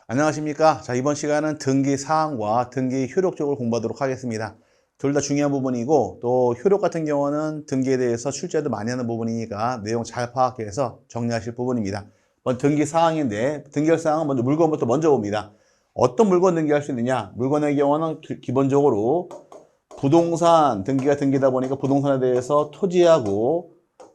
안녕하십니까. 자, 이번 시간은 등기 사항과 등기 효력 쪽을 공부하도록 하겠습니다. 둘 다 중요한 부분이고, 또 효력 같은 경우는 등기에 대해서 출제도 많이 하는 부분이니까 내용 잘 파악해서 정리하실 부분입니다. 먼저 등기 사항인데, 등기할 사항은 먼저 물건부터 먼저 봅니다. 어떤 물건 등기할 수 있느냐? 물건의 경우는 기본적으로 부동산 등기가 등기다 보니까 부동산에 대해서 토지하고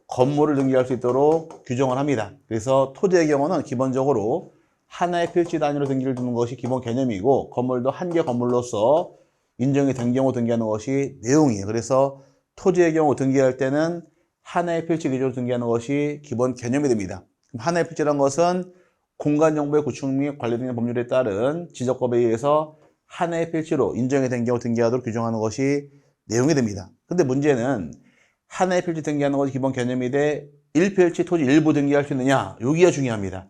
건물을 등기할 수 있도록 규정을 합니다. 그래서 토지의 경우는 기본적으로 하나의 필지 단위로 등기를 두는 것이 기본 개념이고, 건물도 한 개 건물로서 인정이 된 경우 등기하는 것이 내용이에요. 그래서 토지의 경우 등기할 때는 하나의 필지 기준으로 등기하는 것이 기본 개념이 됩니다. 하나의 필지란 것은 공간정보의 구축 및 관리 등의 법률에 따른 지적법에 의해서 하나의 필지로 인정이 된 경우 등기하도록 규정하는 것이 내용이 됩니다. 근데 문제는 하나의 필지 등기하는 것이 기본 개념이 돼 1필지 토지 일부 등기할 수 있느냐? 여기가 중요합니다.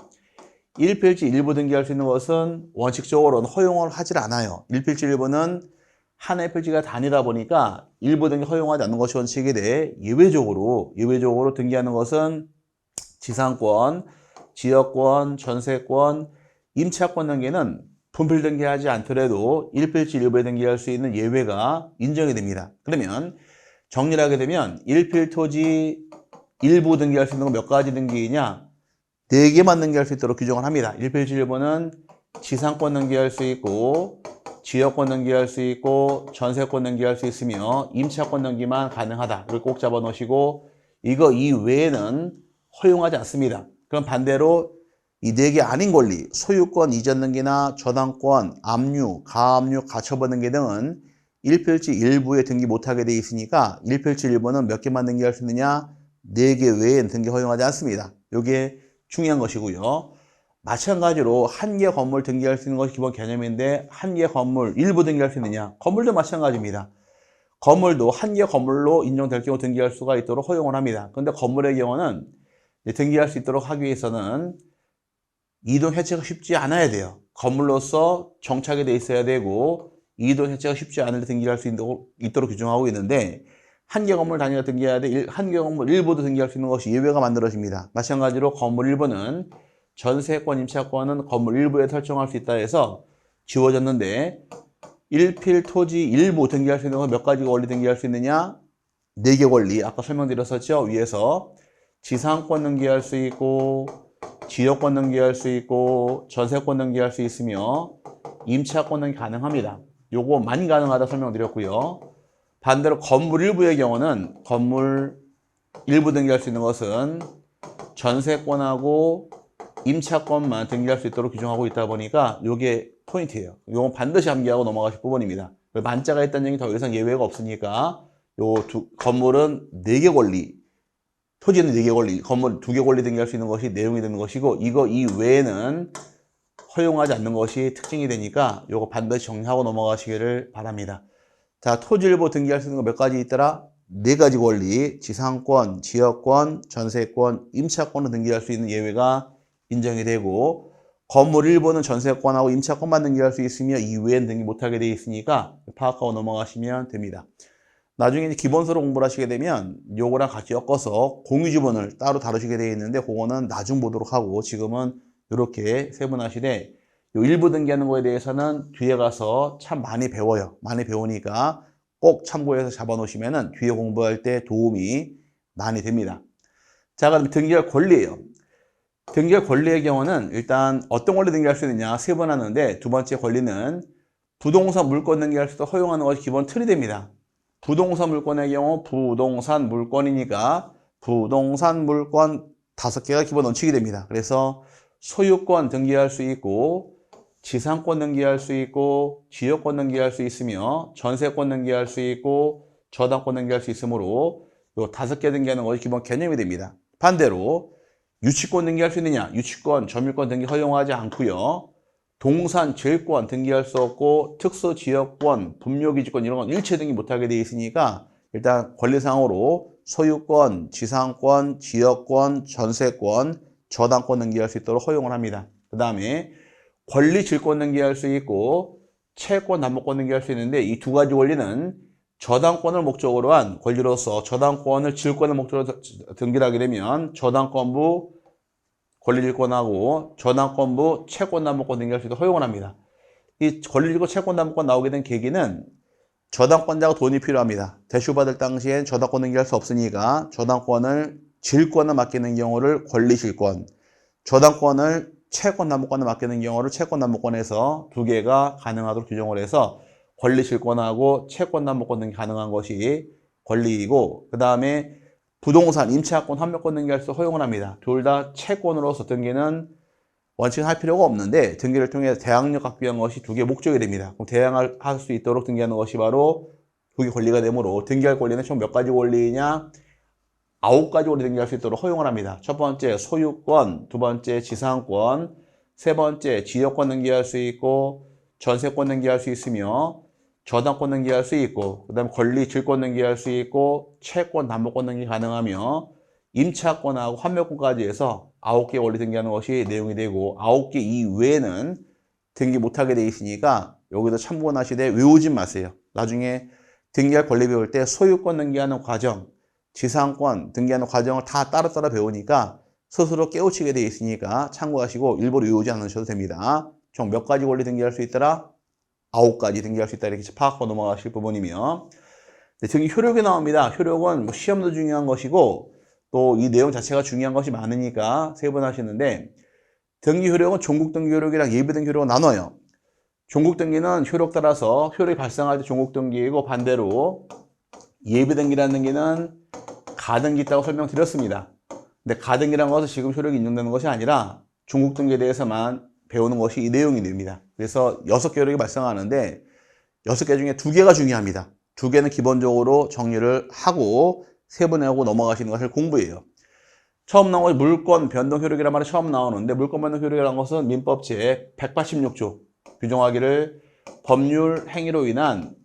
1필지 일부 등기할 수 있는 것은 원칙적으로는 허용을 하질 않아요. 1필지 일부는 하나의 필지가 단위다 보니까 일부 등기 허용하지 않는 것이 원칙이 돼 예외적으로 등기하는 것은 지상권, 지역권, 전세권, 임차권 등기는 분필 등기하지 않더라도 1필지 일부에 등기할 수 있는 예외가 인정이 됩니다. 그러면 정리를 하게 되면 1필 토지 일부 등기할 수 있는 건 몇 가지 등기이냐? 4개만 등기할 수 있도록 규정을 합니다. 1필지 일부는 지상권 등기할 수 있고, 지역권 등기할 수 있고, 전세권 등기할 수 있으며 임차권 등기만 가능하다. 이걸 꼭 잡아 놓으시고, 이거 이외에는 허용하지 않습니다. 그럼 반대로 이 4개 아닌 권리, 소유권 이전 등기나 저당권, 압류, 가압류, 가처분 등기 등은 1필지 일부에 등기 못하게 돼 있으니까 1필지 일부는 몇 개만 등기할 수 있느냐? 4개 외에는 등기 허용하지 않습니다. 이게 중요한 것이고요. 마찬가지로 한 개 건물 등기할 수 있는 것이 기본 개념인데, 한 개 건물 일부 등기할 수 있느냐? 건물도 마찬가지입니다. 건물도 한 개 건물로 인정될 경우 등기할 수가 있도록 허용을 합니다. 그런데 건물의 경우는 등기할 수 있도록 하기 위해서는 이동 해체가 쉽지 않아야 돼요. 건물로서 정착이 돼 있어야 되고, 이동 해체가 쉽지 않을 때 등기할 수 있도록 규정하고 있는데, 한 개 건물 단위가 등기해야 돼. 한 개 건물 일부도 등기할 수 있는 것이 예외가 만들어집니다. 마찬가지로 건물 일부는 전세권, 임차권은 건물 일부에 설정할 수 있다 해서 지워졌는데, 1필 토지 일부 등기할 수 있는 건 몇 가지 권리 등기할 수 있느냐? 4개 권리. 아까 설명드렸었죠? 위에서 지상권 등기할 수 있고, 지역권 등기할 수 있고, 전세권 등기할 수 있으며 임차권 등기 가능합니다. 요거만 가능하다 설명드렸고요. 반대로 건물 일부의 경우는 건물 일부 등기할 수 있는 것은 전세권하고 임차권만 등기할 수 있도록 규정하고 있다 보니까 이게 포인트예요. 이건 반드시 암기하고 넘어가실 부분입니다. 만자가 있다는 얘기 더 이상 예외가 없으니까 건물은 4개 권리, 토지는 4개 권리, 건물 2개 권리 등기할 수 있는 것이 내용이 되는 것이고, 이거 이외에는 허용하지 않는 것이 특징이 되니까 이거 반드시 정리하고 넘어가시기를 바랍니다. 자, 토지 일부 등기할 수 있는 거 몇 가지 있더라? 4가지 권리, 지상권, 지역권, 전세권, 임차권을 등기할 수 있는 예외가 인정이 되고, 건물 일부는 전세권하고 임차권만 등기할 수 있으며 이외에는 등기 못하게 되어 있으니까 파악하고 넘어가시면 됩니다. 나중에 이제 기본서로 공부를 하시게 되면 요거랑 같이 엮어서 공유지분을 따로 다루시게 되어 있는데, 그거는 나중 보도록 하고, 지금은 이렇게 세분화시되 요 일부 등기하는 거에 대해서는 뒤에 가서 참 많이 배워요. 많이 배우니까 꼭 참고해서 잡아 놓으시면은 뒤에 공부할 때 도움이 많이 됩니다. 자, 그럼 등기할 권리예요. 등기할 권리의 경우는 일단 어떤 권리 등기할 수 있느냐 세분하는데, 두 번째 권리는 부동산 물권 등기할 수도 허용하는 것이 기본 틀이 됩니다. 부동산 물권의 경우 부동산 물권이니까 부동산 물권 5개가 기본 원칙이 됩니다. 그래서 소유권 등기할 수 있고, 지상권 등기할 수 있고, 지역권 등기할 수 있으며 전세권 등기할 수 있고, 저당권 등기할 수 있으므로 요 5개 등기하는 것이 기본 개념이 됩니다. 반대로 유치권 등기할 수 있느냐? 유치권, 점유권 등기 허용하지 않고요. 동산, 질권 등기할 수 없고, 특수지역권, 분묘기지권 이런 건 일체 등기 못하게 되어 있으니까 일단 권리상으로 소유권, 지상권, 지역권, 전세권, 저당권 등기할 수 있도록 허용을 합니다. 그 다음에 권리 질권 등기할 수 있고, 채권 담보권 등기할 수 있는데, 이 2가지 권리는 저당권을 목적으로 한 권리로서 저당권을 질권을 목적으로 등기를 하게 되면 저당권부 권리질권하고 저당권부, 채권 담보권 등기할 수 있도록 허용을 합니다. 이 권리질권, 채권 담보권 나오게 된 계기는 저당권자가 돈이 필요합니다. 대출받을 당시엔 저당권 등기할 수 없으니까 저당권을 질권을 맡기는 경우를 권리질권, 저당권을 채권 담보권을 맡기는 경우를 채권 담보권에서 두 개가 가능하도록 규정을 해서 권리질권하고 채권 담보권 등기 가능한 것이 권리이고, 그 다음에 부동산, 임차권, 환매권 등기할 수 허용을 합니다. 둘 다 채권으로서 등기는 원칙은 할 필요가 없는데 등기를 통해 대항력 갖기 위한 것이 두 개 목적이 됩니다. 그럼 대항을 할 수 있도록 등기하는 것이 바로 두 개 권리가 되므로 등기할 권리는 총 몇 가지 권리냐? 9가지 권리 등기할 수 있도록 허용을 합니다. 첫 번째 소유권, 두 번째 지상권, 세 번째 지역권 등기할 수 있고 전세권 등기할 수 있으며 저당권 등기할 수 있고, 그 다음에 권리 질권 등기할 수 있고 채권 담보권 등기 가능하며 임차권하고 환매권까지 해서 9개 권리 등기하는 것이 내용이 되고, 9개 이외에는 등기 못하게 돼 있으니까 여기도 참고하시되 외우지 마세요. 나중에 등기할 권리 배울 때 소유권 등기하는 과정, 지상권 등기하는 과정을 다 따로따로 배우니까 스스로 깨우치게 돼 있으니까 참고하시고 일부러 외우지 않으셔도 됩니다. 총 몇 가지 권리 등기할 수 있더라? 9가지 등기할 수 있다, 이렇게 파악하고 넘어가실 부분이며, 등기 효력이 나옵니다. 효력은 뭐 시험도 중요한 것이고 또 이 내용 자체가 중요한 것이 많으니까 세분하시는데, 등기 효력은 종국 등기 효력이랑 예비 등기 효력을 나눠요. 종국 등기는 효력 따라서 효력이 발생할 때 종국 등기이고, 반대로 예비 등기라는 등기는 가등기 있다고 설명드렸습니다. 근데 가등기라는 것은 지금 효력이 인정되는 것이 아니라 종국 등기에 대해서만 배우는 것이 이 내용이 됩니다. 그래서 6개 효력이 발생하는데 6개 중에 2개가 중요합니다. 2개는 기본적으로 정리를 하고 세분화하고 넘어가시는 것을 공부해요. 처음 나온 것이 물권 변동 효력이란 말이 처음 나오는데, 물권 변동 효력이라는 것은 민법 제 186조 규정하기를 법률 행위로 인한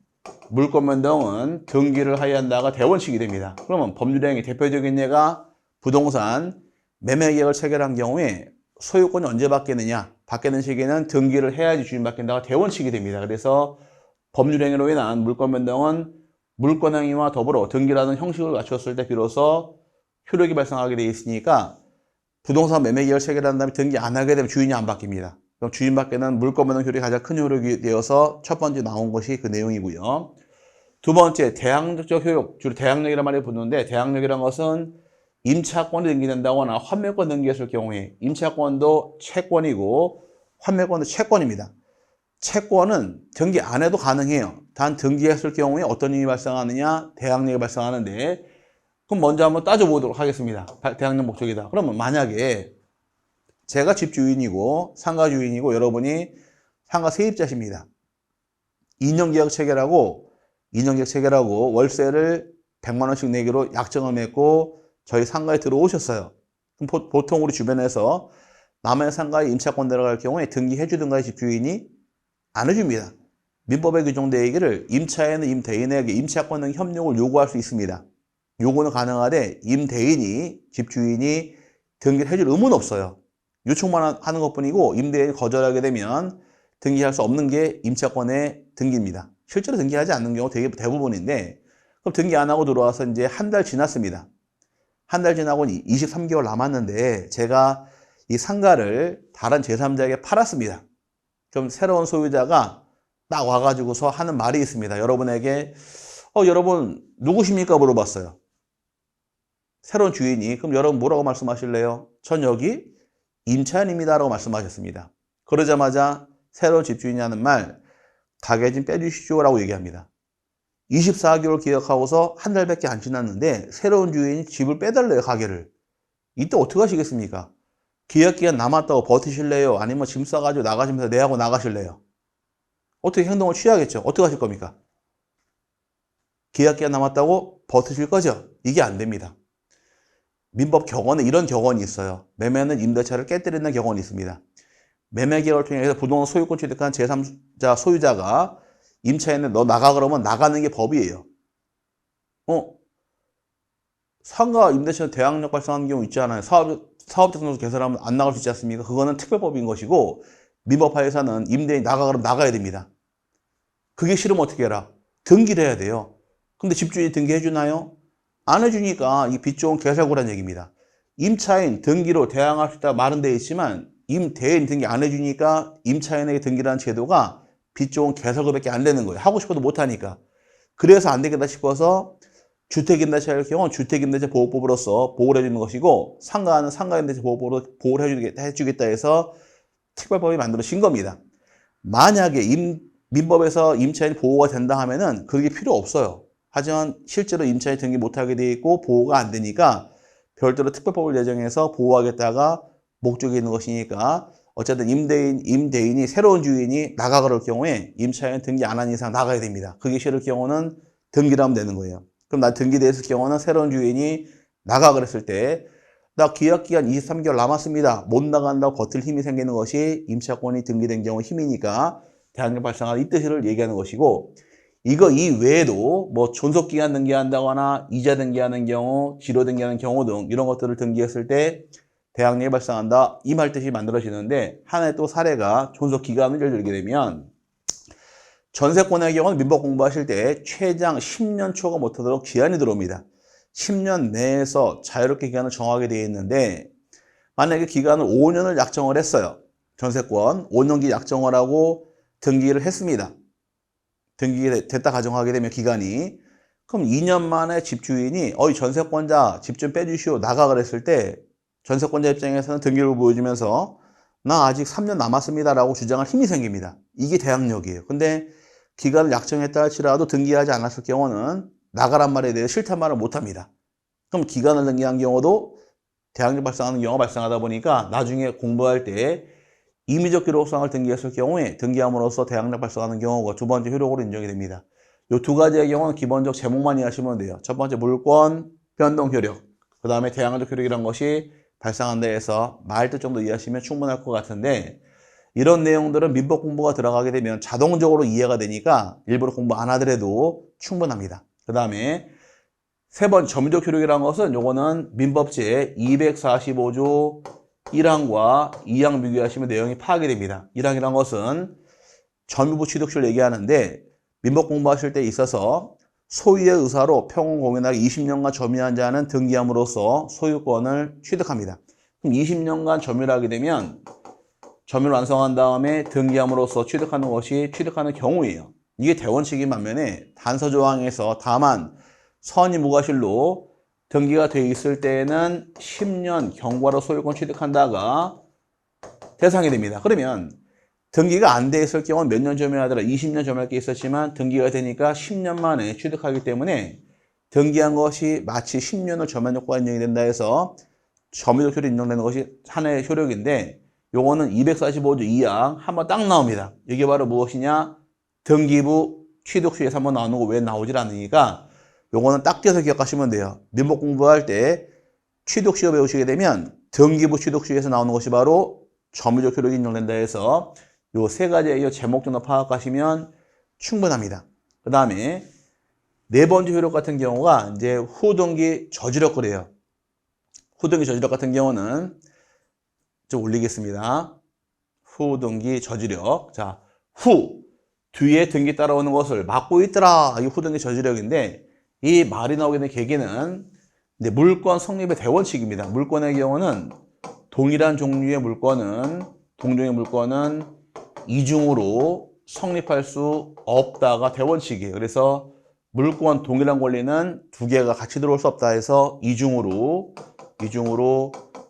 물권 변동은 등기를 하여야 한다가 대원칙이 됩니다. 그러면 법률 행위 대표적인 예가 부동산 매매 계약을 체결한 경우에 소유권이 언제 바뀌느냐? 바뀌는 시기는 등기를 해야지 주인 바뀐다가 대원칙이 됩니다. 그래서 법률 행위로 인한 물권 변동은 물권 행위와 더불어 등기라는 형식을 갖췄을 때 비로소 효력이 발생하게 되어 있으니까, 부동산 매매 계약을 체결한 다음에 등기 안 하게 되면 주인이 안 바뀝니다. 그럼 주인 바뀌는 물권 변동 효력이 가장 큰 효력이 되어서 첫 번째 나온 것이 그 내용이고요. 두 번째 대항력적 효력, 주로 대항력이라는 말이 붙는데, 대항력이라는 것은 임차권이 등기된다거나 환매권 등기했을 경우에 임차권도 채권이고 환매권도 채권입니다. 채권은 등기 안 해도 가능해요. 단 등기했을 경우에 어떤 일이 발생하느냐? 대항력이 발생하는데, 그럼 먼저 한번 따져보도록 하겠습니다. 대항력 목적이다. 그러면 만약에 제가 집주인이고 상가 주인이고 여러분이 상가 세입자십니다. 2년 계약 체결하고 월세를 100만 원씩 내기로 약정을 맺고 저희 상가에 들어오셨어요. 그럼 보통 우리 주변에서 남의 상가에 임차권 들어갈 경우에 등기해 주든가 집주인이 안 해줍니다. 민법에 규정되어 있기를 임차인은 임대인에게 임차권 등 협력을 요구할 수 있습니다. 요구는 가능하되 임대인이, 집주인이 등기를 해줄 의무는 없어요. 요청만 하는 것뿐이고, 임대인이 거절하게 되면 등기할 수 없는 게 임차권의 등기입니다. 실제로 등기하지 않는 경우 되게 대부분인데, 그럼 등기 안 하고 들어와서 이제 한 달 지났습니다. 한 달 지나고 23개월 남았는데 제가 이 상가를 다른 제3자에게 팔았습니다. 그럼 새로운 소유자가 딱 와가지고서 하는 말이 있습니다. 여러분에게 여러분 누구십니까? 물어봤어요. 새로운 주인이. 그럼 여러분 뭐라고 말씀하실래요? 전 여기 임차인입니다 라고 말씀하셨습니다. 그러자마자 새로운 집주인이 하는 말, 가게 좀 빼주시죠 라고 얘기합니다. 24개월 계약하고서 한 달밖에 안 지났는데 새로운 주인이 집을 빼달래요, 가게를. 이때 어떻게 하시겠습니까? 계약기간 남았다고 버티실래요? 아니면 짐 싸가지고 나가시면서 내하고 나가실래요? 어떻게 행동을 취하겠죠? 어떻게 하실 겁니까? 계약기간 남았다고 버티실 거죠? 이게 안 됩니다. 민법 격언에 이런 격언이 있어요. 매매는 임대차를 깨뜨리는 격언이 있습니다. 매매 계약을 통해서 부동산 소유권 취득한 제3자 소유자가 임차인은 너 나가 그러면 나가는 게 법이에요. 상가 임대차 대항력 발생하는 경우 있지 않아요? 사업자 등록서 개설하면 안 나갈 수 있지 않습니까? 그거는 특별법인 것이고, 민법하에서는 임대인이 나가 그러면 나가야 됩니다. 그게 싫으면 어떻게 해라? 등기를 해야 돼요. 근데 집주인이 등기해 주나요? 안 해주니까 이 빚 좋은 개살구란 얘기입니다. 임차인 등기로 대항할 수 있다 말은 되어 있지만 임대인 등기 안 해주니까 임차인에게 등기라는 제도가 빚 좋은 개설급밖에 안 되는 거예요. 하고 싶어도 못하니까. 그래서 안 되겠다 싶어서 주택임대차 할 경우는 주택임대차 보호법으로서 보호를 해주는 것이고 상가는 상가임대차 보호법으로 보호를 해주겠다 해서 특별법이 만들어진 겁니다. 만약에 민법에서 임차인 보호가 된다 하면은 그게 필요 없어요. 하지만 실제로 임차인 등기 못하게 돼 있고 보호가 안 되니까 별도로 특별법을 제정해서 보호하겠다가 목적이 있는 것이니까 어쨌든 임대인이 새로운 주인이 나가 그럴 경우에 임차인 등기 안 한 이상 나가야 됩니다. 그게 싫을 경우는 등기를 하면 되는 거예요. 그럼 나 등기돼 있을 경우는 새로운 주인이 나가 그랬을 때 나 계약기간 23개월 남았습니다. 못 나간다고 버틸 힘이 생기는 것이 임차권이 등기된 경우 힘이니까 대항력 발생하는 이 뜻을 얘기하는 것이고 이거 이외에도 뭐 존속기간 등기한다거나 이자 등기하는 경우, 지로 등기하는 경우 등 이런 것들을 등기했을 때 대항력이 발생한다 이 말 뜻이 만들어지는데 하나의 또 사례가 존속기간을 들게 되면 전세권의 경우는 민법 공부하실 때 최장 10년 초가 못하도록 기한이 들어옵니다. 10년 내에서 자유롭게 기간을 정하게 되어 있는데 만약에 기간을 5년을 약정을 했어요. 전세권 5년기 약정을 하고 등기를 했습니다. 등기가 됐다 가정하게 되면 기간이 그럼 2년 만에 집주인이 전세권자 집 좀 빼주시오 나가 그랬을 때 전세권자 입장에서는 등기를 보여주면서 나 아직 3년 남았습니다라고 주장할 힘이 생깁니다. 이게 대항력이에요. 근데 기간을 약정했다 할지라도 등기하지 않았을 경우는 나가란 말에 대해 싫단 말을 못합니다. 그럼 기간을 등기한 경우도 대항력 발생하는 경우가 발생하다 보니까 나중에 공부할 때 임의적 기록상을 등기했을 경우에 등기함으로써 대항력 발생하는 경우가 두 번째 효력으로 인정이 됩니다. 이 두 가지의 경우는 기본적 제목만 이해하시면 돼요. 첫 번째 물권 변동 효력, 그 다음에 대항력 효력이란 것이 발생한다 해서 말뜻 정도 이해하시면 충분할 것 같은데 이런 내용들은 민법 공부가 들어가게 되면 자동적으로 이해가 되니까 일부러 공부 안 하더라도 충분합니다. 그 다음에 세 번 점유적 효력이라는 것은 요거는 민법 제 245조 1항과 2항 비교하시면 내용이 파악이 됩니다. 1항이라는 것은 점유부 취득시를 얘기하는데 민법 공부하실 때 있어서 소유의 의사로 평온 공인하기 20년간 점유한 자는 등기함으로써 소유권을 취득합니다. 그럼 20년간 점유를 하게 되면 점유를 완성한 다음에 등기함으로써 취득하는 것이 취득하는 경우예요. 이게 대원칙인 반면에 단서조항에서 다만 선의 무과실로 등기가 돼 있을 때에는 10년 경과로 소유권 취득한다가 대상이 됩니다. 그러면 등기가 안 돼 있을 경우는 몇 년 점유하더라 20년 점유할 게 있었지만 등기가 되니까 10년 만에 취득하기 때문에 등기한 것이 마치 10년을 점유한 효과가 인정이 된다 해서 점유적 효력이 인정되는 것이 하나의 효력인데 요거는 245조 2항 한번 딱 나옵니다. 이게 바로 무엇이냐? 등기부 취득시에서 한번 나오는 거 왜 나오질 않으니까 요거는 딱 떼서 기억하시면 돼요. 민법 공부할 때 취득시효 배우시게 되면 등기부 취득시에서 나오는 것이 바로 점유적 효력이 인정된다 해서 요 세 가지의 제목 정도 파악하시면 충분합니다. 그 다음에 네 번째 효력 같은 경우가 이제 후등기 저지력 거래요. 후등기 저지력 같은 경우는 좀 올리겠습니다. 후등기 저지력. 자, 뒤에 등기 따라오는 것을 막고 있더라. 이게 후등기 저지력인데 이 말이 나오게 된 계기는 이제 물권 성립의 대원칙입니다. 물권의 경우는 동일한 종류의 물권은 동종의 물권은 이중으로 성립할 수 없다가 대원칙이에요. 그래서 물권 동일한 권리는 두 개가 같이 들어올 수 없다 해서 이중으로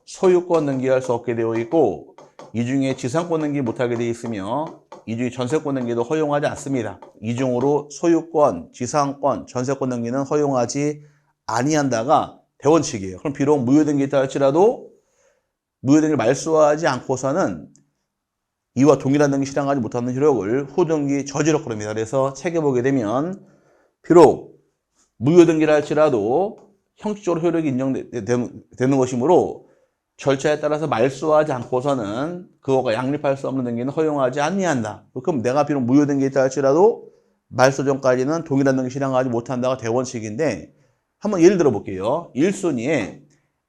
소유권 등기할 수 없게 되어 있고 이중에 지상권 등기 못하게 되어 있으며 이중에 전세권 등기도 허용하지 않습니다. 이중으로 소유권, 지상권, 전세권 등기는 허용하지 아니한다가 대원칙이에요. 그럼 비록 무효등기 있다 할지라도 무효등기를 말소하지 않고서는 이와 동일한 등기 실행하지 못하는 효력을 후등기 저지력 그럽니다. 그래서 책에 보게 되면 비록 무효등기를 할지라도 형식적으로 효력이 인정되는 것이므로 절차에 따라서 말소하지 않고서는 그거가 양립할 수 없는 등기는 허용하지 아니한다. 그럼 내가 비록 무효등기 있다 할지라도 말소 전까지는 동일한 등기 실행하지 못한다가 대원칙인데 한번 예를 들어 볼게요. 1순위에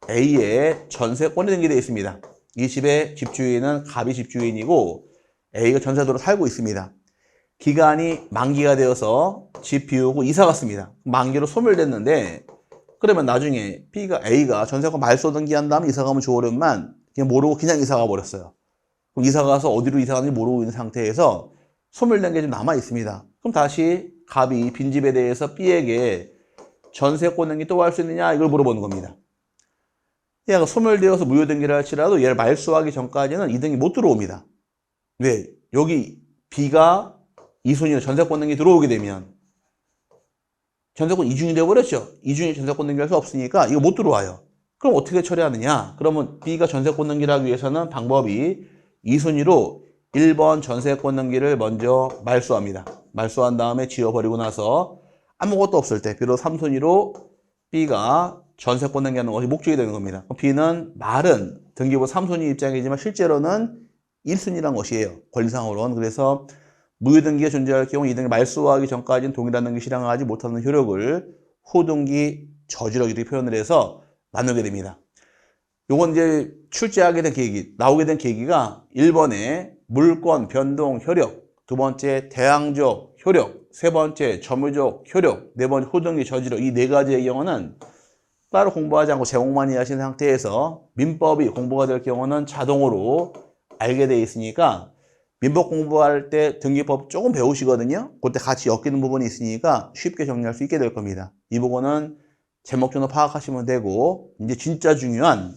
A의 전세권이 등기되어 있습니다. 이 집의 집주인은 갑이 집주인이고 A가 전세도로 살고 있습니다. 기간이 만기가 되어서 집 비우고 이사 갔습니다. 만기로 소멸됐는데 그러면 나중에 A가 전세권 말소 등기한 다음에 이사 가면 좋으련만 그냥 모르고 그냥 이사 가버렸어요. 그럼 이사 가서 어디로 이사 가는지 모르고 있는 상태에서 소멸된 게 좀 남아 있습니다. 그럼 다시 갑이 빈집에 대해서 B에게 전세권 등기 또 할 수 있느냐 이걸 물어보는 겁니다. 얘가 소멸되어서 무효등기를 할지라도 얘를 말소하기 전까지는 이 등기 못 들어옵니다. 왜? 여기 B가 이순위로 전세권 등기 들어오게 되면 전세권 이중이 되어버렸죠. 이중이 전세권 등기할 수 없으니까 이거 못 들어와요. 그럼 어떻게 처리하느냐? 그러면 B가 전세권 등기를 하기 위해서는 방법이 이순위로 1번 전세권 등기를 먼저 말소합니다. 말소한 다음에 지워버리고 나서 아무것도 없을 때 비로소 3순위로 B가 전세권 등기하는 것이 목적이 되는 겁니다. B는 말은 등기부 3순위 입장이지만 실제로는 1순위란 것이에요. 권리상으로는. 그래서 무효등기가 존재할 경우 이 등기 말소하기 전까지는 동일한 등기 실행하지 못하는 효력을 후등기 저지력 이렇게 표현을 해서 나누게 됩니다. 요건 이제 출제하게 된 계기, 나오게 된 계기가 1번에 물권, 변동, 효력, 두 번째 대항적 효력, 세 번째 점유적 효력, 네 번째 후등기 저지력 이 네 가지의 경우는 따로 공부하지 않고 제목만 이해하신 상태에서 민법이 공부가 될 경우는 자동으로 알게 돼 있으니까 민법 공부할 때 등기법 조금 배우시거든요. 그때 같이 엮이는 부분이 있으니까 쉽게 정리할 수 있게 될 겁니다. 이 부분은 제목 정도 파악하시면 되고 이제 진짜 중요한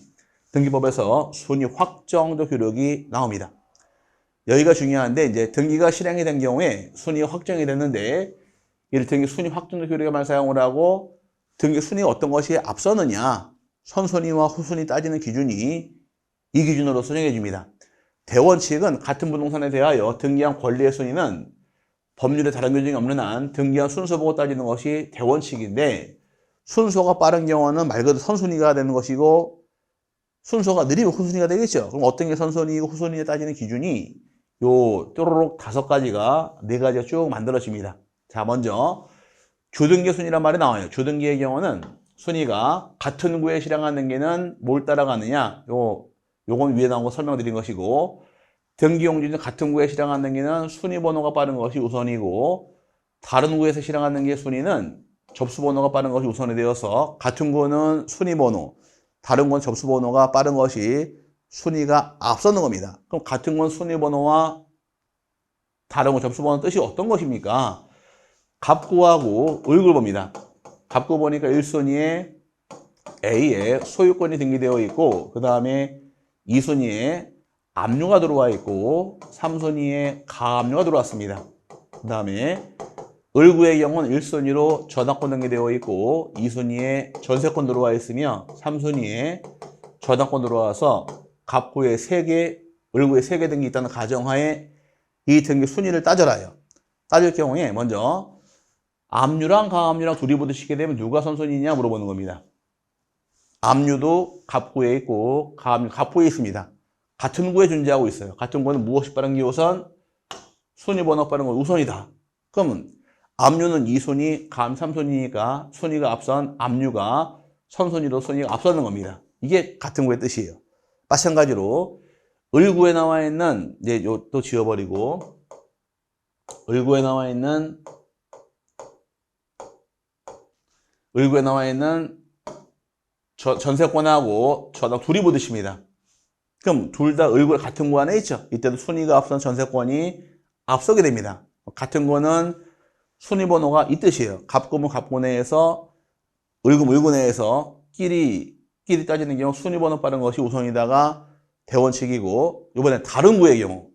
등기법에서 순위 확정적 효력이 나옵니다. 여기가 중요한데 이제 등기가 실행이 된 경우에 순위가 확정이 됐는데 이를 등기 순위 확정적 효력에만 사용을 하고 등기 순위가 어떤 것이 앞서느냐 선순위와 후순위 따지는 기준이 이 기준으로 정해 줍니다. 대원칙은 같은 부동산에 대하여 등기한 권리의 순위는 법률에 다른 규정이 없는 한 등기한 순서 보고 따지는 것이 대원칙인데 순서가 빠른 경우는 말 그대로 선순위가 되는 것이고 순서가 느리면 후순위가 되겠죠. 그럼 어떤 게 선순위이고 후순위에 따지는 기준이 요 또로록 5가지가 4가지가 쭉 만들어집니다. 자, 먼저 주등기 순위란 말이 나와요. 주등기의 경우는 순위가 같은 구에 실행한 등기는 뭘 따라가느냐 요건 위에 나온 거 설명드린 것이고 등기용지는 같은 구에 실행한 등기는 순위번호가 빠른 것이 우선이고 다른 구에서 실행한 등기의 순위는 접수번호가 빠른 것이 우선이 되어서 같은 구는 순위번호 다른 건 접수번호가 빠른 것이 순위가 앞서는 겁니다. 그럼 같은 건 순위번호와 다른 건 접수번호 뜻이 어떤 것입니까? 갑구하고 을구를 봅니다. 갑구 보니까 1순위에 A에 소유권이 등기되어 있고 그 다음에 2순위에 압류가 들어와 있고 3순위에 가압류가 들어왔습니다. 그 다음에 을구의 경우는 1순위로 저당권 등기되어 있고 2순위에 전세권 들어와 있으며 3순위에 저당권 들어와서 갑구에 3개, 을구에 3개 등기 있다는 가정하에 이 등기 순위를 따져라요. 따질 경우에 먼저 압류랑 가압류랑 둘이 부딪히게 되면 누가 선순위냐 물어보는 겁니다. 압류도 갑구에 있고 가압류 갑구에 있습니다. 같은 구에 존재하고 있어요. 같은 구는 무엇이 빠른 게 우선? 순위번호 빠른 건 우선이다. 그러면 압류는 2순위, 가압류 3순위니까 순위가 앞선 압류가 선순위로 순위가 앞서는 겁니다. 이게 같은 구의 뜻이에요. 마찬가지로 을구에 나와 있는 이제 요 또 지워버리고 을구에 나와 있는 전세권하고 저당 둘이 부딪힙니다. 그럼 둘 다 을구 같은 구 안에 있죠. 이때도 순위가 앞선 전세권이 앞서게 됩니다. 같은 거는 순위번호가 이 뜻이에요. 갑구면 갑구 내에서 을구면 을구 내에서 끼리 따지는 경우 순위번호 빠른 것이 우선이다가 대원칙이고 이번에 다른 구의 경우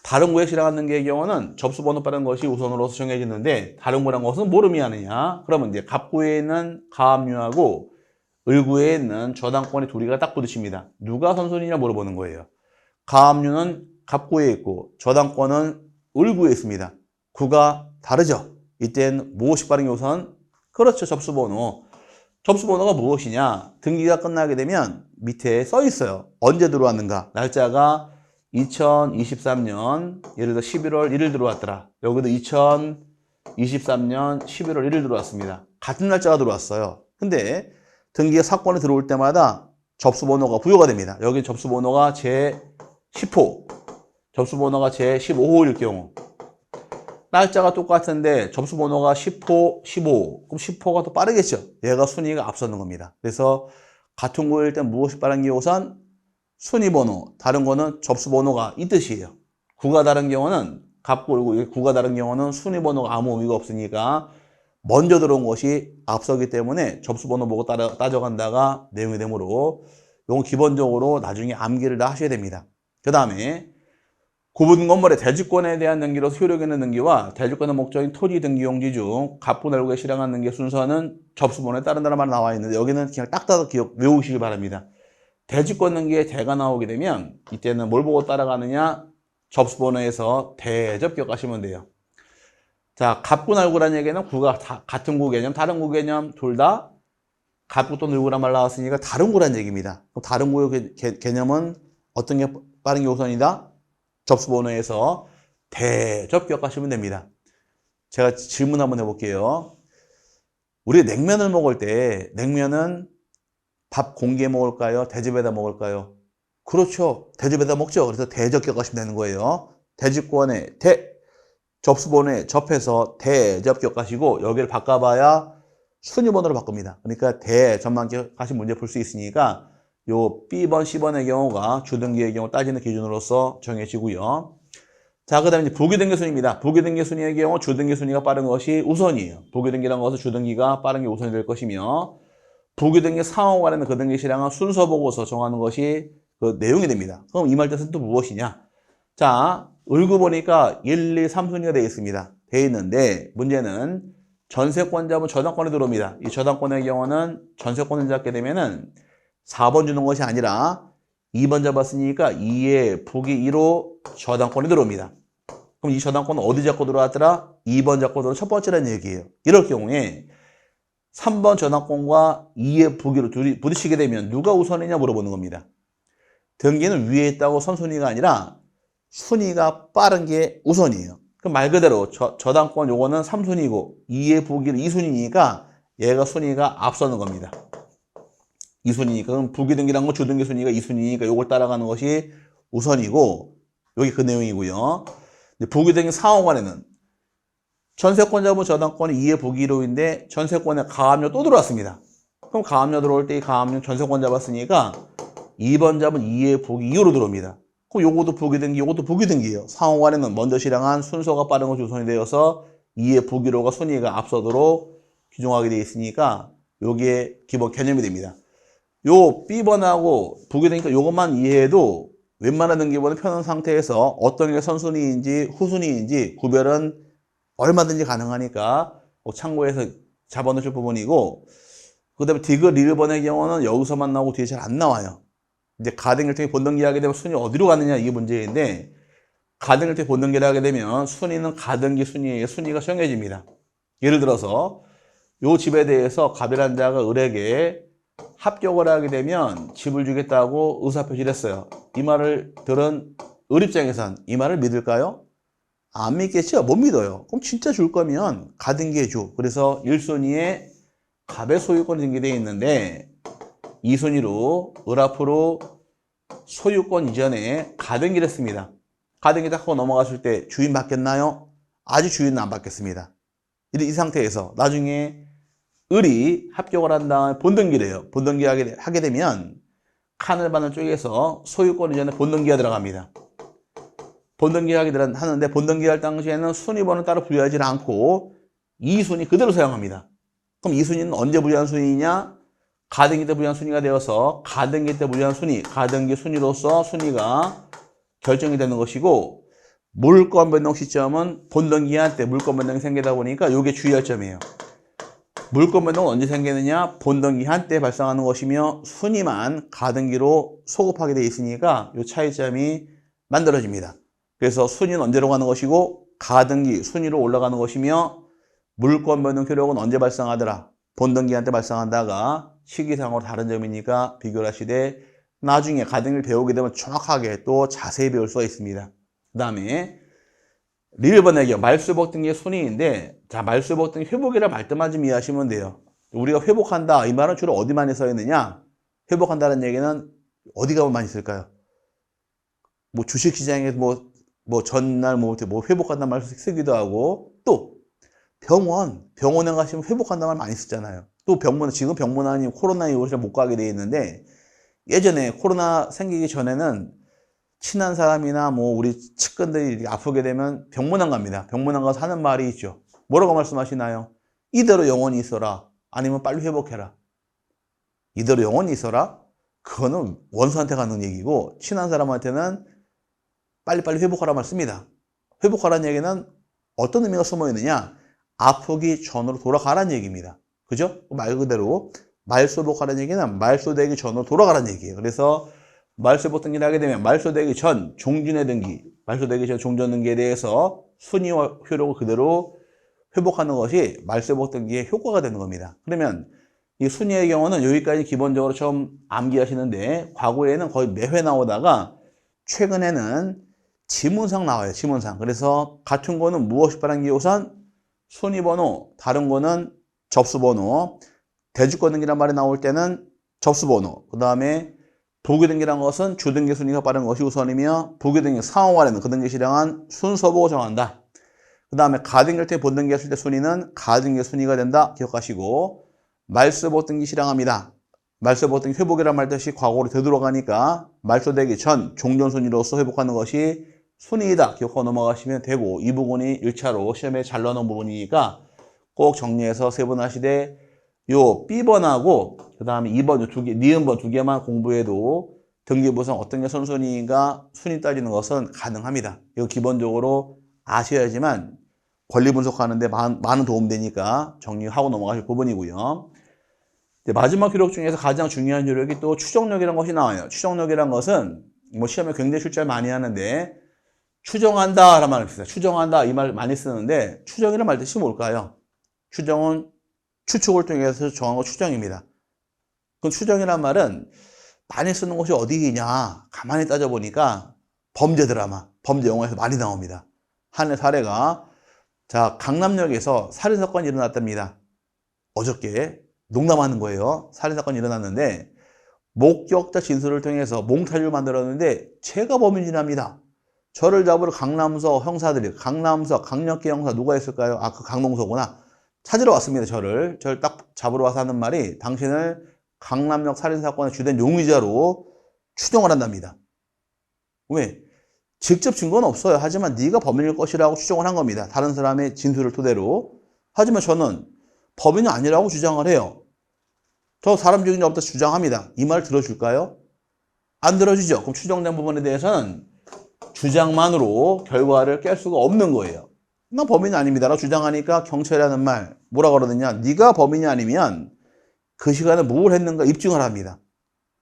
다른 구에 실행한 등기의 경우는 접수번호 빠른 것이 우선으로서 정해지는데 다른 구란 것은 뭘 의미하느냐? 그러면 이제 갑구에 있는 가압류하고 을구에 있는 저당권의 둘이가 딱 부딪힙니다. 누가 선순위냐 물어보는 거예요. 가압류는 갑구에 있고 저당권은 을구에 있습니다. 구가 다르죠. 이때는 무엇이 빠른 게 우선? 그렇죠. 접수번호. 접수번호가 무엇이냐? 등기가 끝나게 되면 밑에 써 있어요. 언제 들어왔는가? 날짜가 2023년 예를 들어 11월 1일 들어왔더라. 여기도 2023년 11월 1일 들어왔습니다. 같은 날짜가 들어왔어요. 근데 등기가 사건에 들어올 때마다 접수번호가 부여가 됩니다. 여기 접수번호가 제10호, 접수번호가 제15호일 경우 날짜가 똑같은데 접수 번호가 10호, 15. 그럼 10호가 더 빠르겠죠. 얘가 순위가 앞서는 겁니다. 그래서 같은 구일 때 무엇이 빠른 게 우선 순위 번호, 다른 거는 접수 번호가 이 뜻이에요. 구가 다른 경우는 갑구고 구가 다른 경우는 순위 번호가 아무 의미가 없으니까 먼저 들어온 것이 앞서기 때문에 접수 번호 보고 따져간다가 내용이 되므로 이건 기본적으로 나중에 암기를 다 하셔야 됩니다. 그 다음에 구분 건물의 대지권에 대한 등기로서 효력 있는 등기와 대지권의 목적인 토지 등기 용지 중 갑부 날고에 실행한 등기 순서는 접수 번호에 따른다는 말이 나와 있는데 여기는 그냥 딱딱 외우시기 바랍니다. 대지권 등기에 대가 나오게 되면 이때는 뭘 보고 따라가느냐? 접수 번호에서 대접 기억하시면 돼요. 자, 갑구 날고라는 얘기는 구가 같은 구 개념, 다른 구 개념 둘 다 갑구 또 늘구란 말 나왔으니까 다른 구란 얘기입니다. 다른 구의 개념은 어떤 게 빠른 게 우선이다? 접수 번호에서 대접 기억하시면 됩니다. 제가 질문 한번 해볼게요. 우리 냉면을 먹을 때 냉면은 밥 공기에 먹을까요? 대접에다 먹을까요? 그렇죠. 대접에다 먹죠. 그래서 대접 기억하시면 되는 거예요. 대지권에 접수 번호에 접해서 대접 기억하시고 여기를 바꿔봐야 순위 번호로 바꿉니다. 그러니까 대접만 기억하시면 문제 풀 수 있으니까 요 B번, C번의 경우가 주등기의 경우 따지는 기준으로서 정해지고요. 자, 그 다음에 부기등기 순위입니다. 부기등기 순위의 경우 주등기 순위가 빠른 것이 우선이에요. 부기등기라는 것은 주등기가 빠른 게 우선이 될 것이며 부기등기 상호 관련된 그 등기 실행한 순서 보고서 정하는 것이 그 내용이 됩니다. 그럼 이 말 뜻은 또 무엇이냐? 자, 을구 보니까 1, 2, 3순위가 되어 있습니다. 되어 있는데 문제는 전세권자분 저당권에 들어옵니다. 이 저당권의 경우는 전세권을 잡게 되면은 4번 주는 것이 아니라 2번 잡았으니까 2에 부기 2로 저당권이 들어옵니다. 그럼 이 저당권은 어디 잡고 들어왔더라? 2번 잡고 들어온 첫 번째라는 얘기예요. 이럴 경우에 3번 저당권과 2의 부기로 둘이 부딪히게 되면 누가 우선이냐 물어보는 겁니다. 등기는 위에 있다고 선순위가 아니라 순위가 빠른 게 우선이에요. 그럼 말 그대로 저당권 요거는 3순위고 2의 부기는 2순위니까 얘가 순위가 앞서는 겁니다. 2순위니까 그럼 부기등기란 건 주등기 순위가 2순위니까 요걸 따라가는 것이 우선이고 여기 그 내용이고요. 부기등기 상호간에는 전세권자분 저당권이 2의 부기 1호인데 전세권에 가압류 또 들어왔습니다. 그럼 가압류 들어올 때 이 가압류 전세권 잡았으니까 2번 잡은 2의 부기 2호로 들어옵니다. 그럼 요것도 부기등기, 요것도 부기등기예요. 상호간에는 먼저 실행한 순서가 빠른 것이 우선이 되어서 2의 부기로가 순위가 앞서도록 규정하게 되어 있으니까 요게 기본 개념이 됩니다. 요 B번하고 부기등기니까 요것만 이해해도 웬만한 등기번호 펴놓은 상태에서 어떤 게 선순위인지 후순위인지 구별은 얼마든지 가능하니까 참고해서 잡아놓으실 부분이고 그 다음에 디귿 리을번의 경우는 여기서만 나오고 뒤에 잘 안 나와요. 이제 가등기를 통해 본등기를 하게 되면 순위 어디로 가느냐 이게 문제인데 가등기를 통해 본등기를 하게 되면 순위는 가등기 순위에 순위가 정해집니다. 예를 들어서 요 집에 대해서 갑이라는 자가 을에게 합격을 하게 되면 집을 주겠다고 의사표시를 했어요. 이 말을 들은 을 입장에선 이 말을 믿을까요? 안 믿겠죠? 못 믿어요. 그럼 진짜 줄 거면 가등기해 줘. 그래서 1순위에 갑의 소유권이 등기되어 있는데 2순위로 을 앞으로 소유권 이전에 가등기를 했습니다. 가등기 딱 하고 넘어갔을 때 주인 바뀌었나요? 아직 주인은 안 바뀌었습니다. 이 상태에서 나중에 을이 합격을 한 다음에 본등기를 해요. 본등기 하게 되면 칸을 받는 쪽에서 소유권 이전에 본등기가 들어갑니다. 본등기 하는데 본등기 할 당시에는 순위번호 따로 부여하지 않고 2순위 그대로 사용합니다. 그럼 2순위는 언제 부여한 순위냐? 가등기 때 부여한 순위가 되어서 가등기 때 부여한 순위, 가등기 순위로서 순위가 결정이 되는 것이고 물권 변동 시점은 본등기할 때 물권 변동이 생기다 보니까 이게 주의할 점이에요. 물권 변동은 언제 생기느냐? 본등기한 때 발생하는 것이며 순위만 가등기로 소급하게 되어 있으니까 이 차이점이 만들어집니다. 그래서 순위는 언제로 가는 것이고 가등기 순위로 올라가는 것이며 물권 변동 효력은 언제 발생하더라? 본등기한 때 발생한다가 시기상으로 다른 점이니까 비교를 하시되 나중에 가등기를 배우게 되면 정확하게 또 자세히 배울 수가 있습니다. 그 다음에 리을번의 경우 말수회복 등기의 순위인데 자 말수회복 등기 회복이라 말뜻만 좀 이해하시면 돼요. 우리가 회복한다 이 말은 주로 어디 많이 써 있느냐? 회복한다는 얘기는 어디가 많이 쓸까요? 뭐 주식시장에서 뭐 뭐 전날 뭐 회복한다는 말 쓰기도 하고 또 병원에 가시면 회복한다는 말 많이 쓰잖아요. 또 지금 병문안이 코로나 이후로 잘 못 가게 돼 있는데 예전에 코로나 생기기 전에는 친한 사람이나 뭐 우리 측근들이 아프게 되면 병문안 갑니다. 병문안 가서 하는 말이 있죠. 뭐라고 말씀하시나요? 이대로 영원히 있어라. 아니면 빨리 회복해라. 이대로 영원히 있어라? 그거는 원수한테 가는 얘기고 친한 사람한테는 빨리빨리 회복하라 말 씁니다. 회복하라는 얘기는 어떤 의미가 숨어 있느냐? 아프기 전으로 돌아가라는 얘기입니다. 그죠? 말 그대로 말소복하라는 얘기는 말소되기 전으로 돌아가라는 얘기예요. 그래서 말소복 등기를 하게 되면 말소되기 전 종전의 등기, 말소되기 전 종전 등기에 대해서 순위와 효력을 그대로 회복하는 것이 말소복 등기의 효과가 되는 겁니다. 그러면 이 순위의 경우는 여기까지 기본적으로 좀 암기하시는데 과거에는 거의 매회 나오다가 최근에는 지문상 나와요. 지문상. 그래서 같은 거는 무엇이 빠른 게 우선 순위번호, 다른 거는 접수번호, 대주권 등기란 말이 나올 때는 접수번호, 그 다음에 부기등기란 것은 주등기 순위가 빠른 것이 우선이며 부기등기 상호간에는 그 등기 실행한 순서보고 정한다. 그 다음에 가등기할 때 본등기 했을 때 순위는 가등기 순위가 된다. 기억하시고 말소복 등기 실행합니다. 말소복 등기 회복이란 말 뜻이 과거로 되돌아가니까 말소되기 전 종전 순위로서 회복하는 것이 순위이다. 기억하고 넘어가시면 되고 이 부분이 1차로 시험에 잘 나오는 부분이니까 꼭 정리해서 세분하시되 요 B번하고 그 다음에 2번 두 개, 니은번 두 개만 공부해도 등기부상 어떤 게 선순위인가 순위 따지는 것은 가능합니다. 이거 기본적으로 아셔야지만 권리 분석하는데 많은 도움 되니까 정리하고 넘어가실 부분이고요. 마지막 효력 중에서 가장 중요한 효력이 또 추정력이라는 것이 나와요. 추정력이라는 것은 뭐 시험에 굉장히 출제를 많이 하는데 추정한다 라는 말을 씁니다. 추정한다 이 말 많이 쓰는데 추정이라는 말 뜻이 뭘까요? 추정은 추측을 통해서 정한 거 추정입니다. 그 추정이란 말은 많이 쓰는 곳이 어디냐 가만히 따져보니까 범죄 드라마, 범죄 영화에서 많이 나옵니다. 한 해 사례가 자 강남역에서 살인사건이 일어났답니다. 어저께 농담하는 거예요. 살인사건이 일어났는데 목격자 진술을 통해서 몽타주를 만들었는데 제가 범인이랍니다. 저를 잡으러 강남서 형사들이 강남서 강력계 형사 누가 있을까요? 아 그 강동서구나. 찾으러 왔습니다. 저를 딱 잡으러 와서 하는 말이 당신을 강남역 살인사건의 주된 용의자로 추정을 한답니다. 왜? 직접 증거는 없어요. 하지만 네가 범인일 것이라고 추정을 한 겁니다. 다른 사람의 진술을 토대로. 하지만 저는 범인이 아니라고 주장을 해요. 저 사람 죽인 적 없다 주장합니다. 이 말 들어줄까요? 안 들어주죠. 그럼 추정된 부분에 대해서는 주장만으로 결과를 깰 수가 없는 거예요. 난 범인이 아닙니다라고 주장하니까 경찰이라는 말 뭐라 그러느냐. 네가 범인이 아니면 그 시간에 뭘 했는가 입증을 합니다.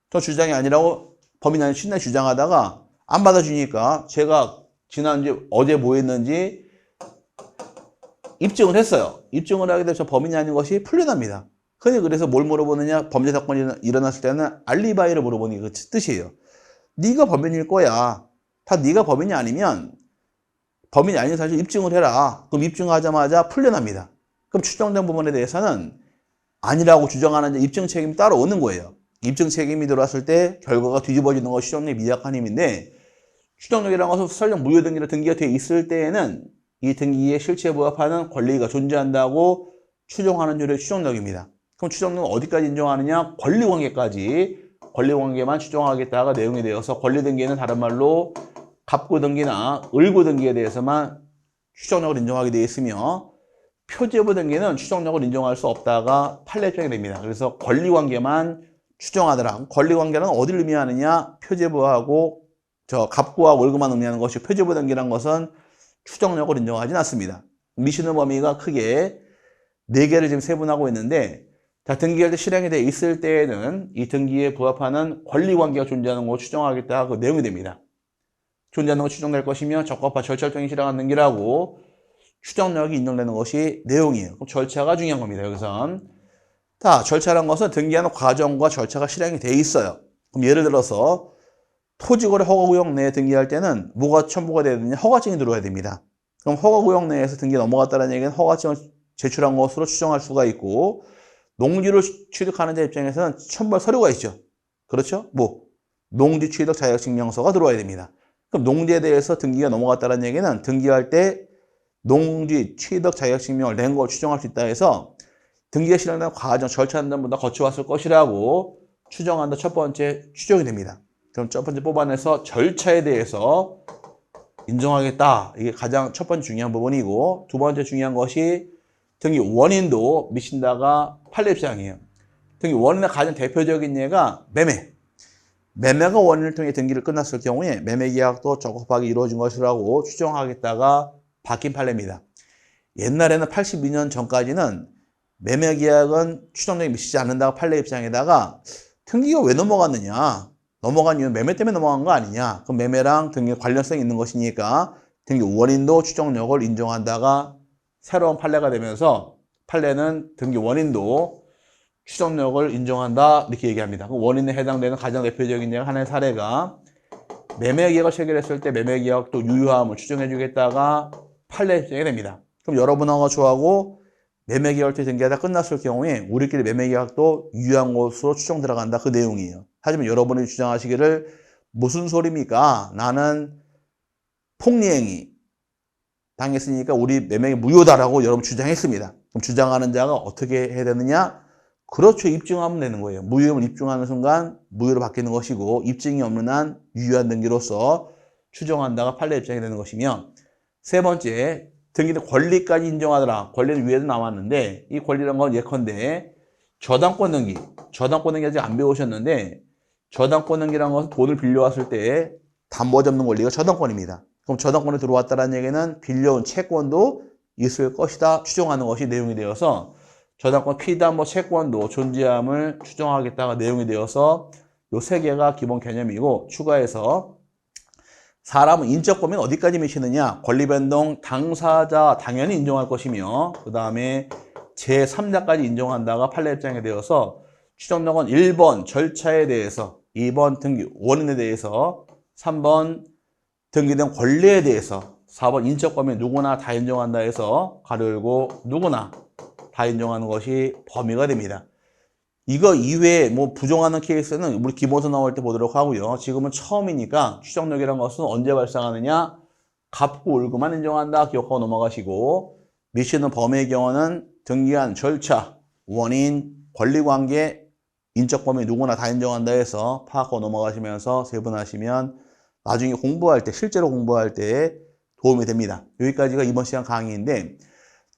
저 주장이 아니라고 범인이 아닌 신나 주장하다가 안 받아주니까 제가 지난주 어제 뭐 했는지 입증을 했어요. 입증을 하게 되면 저 범인이 아닌 것이 풀려납니다. 흔히 그래서 뭘 물어보느냐. 범죄 사건이 일어났을 때는 알리바이를 물어보는 그 뜻이에요. 네가 범인일 거야. 다 네가 범인이 아니면 범인이 아닌 사실 입증을 해라. 그럼 입증하자마자 풀려납니다. 그럼 추정된 부분에 대해서는 아니라고 주장하는 입증 책임이 따로 오는 거예요. 입증 책임이 들어왔을 때 결과가 뒤집어지는 것이 추정력의 미약한 힘인데 추정력이라는 것은 설령 무효 등기로 등기가 되어 있을 때에는 이 등기의 실체에 부합하는 권리가 존재한다고 추정하는 효력이 추정력입니다. 그럼 추정력은 어디까지 인정하느냐? 권리관계까지. 권리관계만 추정하겠다가 내용이 되어서 권리등기에는 다른 말로 갑구등기나 을구등기에 대해서만 추정력을 인정하게 되어 있으며 표제부 등기는 추정력을 인정할 수 없다가 판례정이 됩니다. 그래서 권리관계만 추정하더라. 권리관계는 어디를 의미하느냐? 표제부하고 저 갑구하고 을구만 의미하는 것이 표제부 등기란 것은 추정력을 인정하지는 않습니다. 미시는 범위가 크게 4개를 지금 세분하고 있는데 자, 등기할 때 실행이 되어 있을 때에는 이 등기에 부합하는 권리관계가 존재하는 걸 추정하겠다 그 내용이 됩니다. 존재하는 거 추정될 것이며 적법한 절차를 통해 실행한 등기라고 추정력이 인정되는 것이 내용이에요. 그럼 절차가 중요한 겁니다. 여기선 자, 절차라는 것은 등기하는 과정과 절차가 실행이 돼 있어요. 그럼 예를 들어서 토지거래 허가구역 내에 등기할 때는 뭐가 첨부가 되야 되느냐? 허가증이 들어와야 됩니다. 그럼 허가구역 내에서 등기 넘어갔다는 얘기는 허가증을 제출한 것으로 추정할 수가 있고 농지를 취득하는 자 입장에서는 첨부할 서류가 있죠. 그렇죠? 뭐 농지 취득 자격 증명서가 들어와야 됩니다. 그럼 농지에 대해서 등기가 넘어갔다는 얘기는 등기할 때 농지, 취득, 자격증명을 낸 걸 추정할 수 있다 해서 등기가 실행된 과정, 절차는 전부 다 거쳐왔을 것이라고 추정한다. 첫 번째 추정이 됩니다. 그럼 첫 번째 뽑아내서 절차에 대해서 인정하겠다. 이게 가장 첫 번째 중요한 부분이고, 두 번째 중요한 것이 등기 원인도 미친다가 판례 입장이에요. 등기 원인의 가장 대표적인 예가 매매. 매매가 원인을 통해 등기를 끝났을 경우에 매매 계약도 적법하게 이루어진 것이라고 추정하겠다가 바뀐 판례입니다. 옛날에는 82년 전까지는 매매 계약은 추정력이 미치지 않는다가 판례 입장에다가 등기가 왜 넘어갔느냐? 넘어간 이유는 매매 때문에 넘어간 거 아니냐? 그럼 매매랑 등기 관련성이 있는 것이니까 등기 원인도 추정력을 인정한다가 새로운 판례가 되면서 판례는 등기 원인도 추정력을 인정한다 이렇게 얘기합니다. 그 원인에 해당되는 가장 대표적인 예가 하나의 사례가 매매 계약을 체결했을 때 매매 계약도 유효함을 추정해 주겠다가 판례 입장이 됩니다. 그럼 여러분하고 저하고 매매 계약을 등기하다 끝났을 경우에 우리끼리 매매 계약도 유효한 것으로 추정 들어간다 그 내용이에요. 하지만 여러분이 주장하시기를 무슨 소리입니까? 나는 폭리행위 당했으니까 우리 매매가 무효다라고 여러분 주장했습니다. 그럼 주장하는 자가 어떻게 해야 되느냐? 그렇죠. 입증하면 되는 거예요. 무효임을 입증하는 순간 무효로 바뀌는 것이고 입증이 없는 한 유효한 등기로서 추정한다가 판례 입장이 되는 것이며 세 번째 등기는 권리까지 인정하더라. 권리는 위에도 나왔는데 이 권리란 건 예컨대 저당권 등기. 저당권 등기 아직 안 배우셨는데 저당권 등기란 것은 돈을 빌려왔을 때 담보 잡는 권리가 저당권입니다. 그럼 저당권에 들어왔다는 얘기는 빌려온 채권도 있을 것이다. 추정하는 것이 내용이 되어서 저당권 피담보 채권도 존재함을 추정하겠다가 내용이 되어서 요 세 개가 기본 개념이고 추가해서 사람은 인적 범위는 어디까지 미치느냐? 권리 변동 당사자 당연히 인정할 것이며 그 다음에 제3자까지 인정한다가 판례 입장에 되어서 추정력은 1번 절차에 대해서 2번 등기 원인에 대해서 3번 등기된 권리에 대해서 4번 인적 범위 누구나 다 인정한다 해서 가로 열고 누구나 다 인정하는 것이 범위가 됩니다. 이거 이외에 뭐 부정하는 케이스는 우리 기본서 나올 때 보도록 하고요. 지금은 처음이니까 추정력이라는 것은 언제 발생하느냐? 값고 올구만 인정한다 기억하고 넘어가시고 미치는 범위의 경우는 등기한 절차, 원인, 권리관계, 인적 범위 누구나 다 인정한다 해서 파악하고 넘어가시면서 세분하시면 나중에 공부할 때 실제로 공부할 때 도움이 됩니다. 여기까지가 이번 시간 강의인데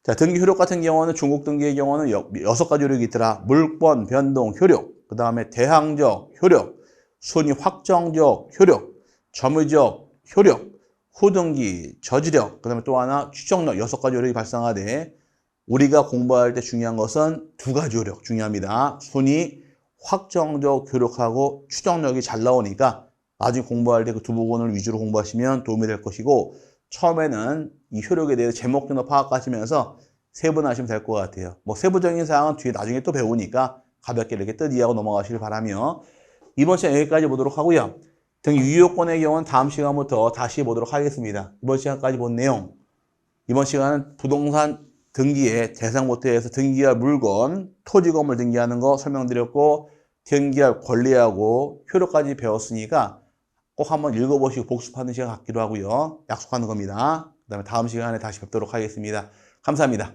자, 등기 효력 같은 경우는 중국 등기의 경우는 6가지 효력이 있더라. 물권, 변동, 효력, 그 다음에 대항적 효력, 순위 확정적 효력, 점유적 효력, 후등기, 저지력, 그 다음에 또 하나 추정력 6가지 효력이 발생하되 우리가 공부할 때 중요한 것은 2가지 효력 중요합니다. 순위 확정적 효력하고 추정력이 잘 나오니까 나중에 공부할 때 그 두 부분을 위주로 공부하시면 도움이 될 것이고 처음에는 이 효력에 대해서 제목 정도 파악하시면서 세분하시면 될 것 같아요. 뭐 세부적인 사항은 뒤에 나중에 또 배우니까 가볍게 이렇게 뜨디하고 넘어가시길 바라며 이번 시간 여기까지 보도록 하고요. 등기 유효권의 경우는 다음 시간부터 다시 보도록 하겠습니다. 이번 시간까지 본 내용 이번 시간은 부동산 등기의 대상부터 해서 등기할 물건, 토지 건물 등기하는 거 설명드렸고 등기할 권리하고 효력까지 배웠으니까 꼭 한번 읽어보시고 복습하는 시간 갖기로 하고요. 약속하는 겁니다. 그 다음에 다음 시간에 다시 뵙도록 하겠습니다. 감사합니다.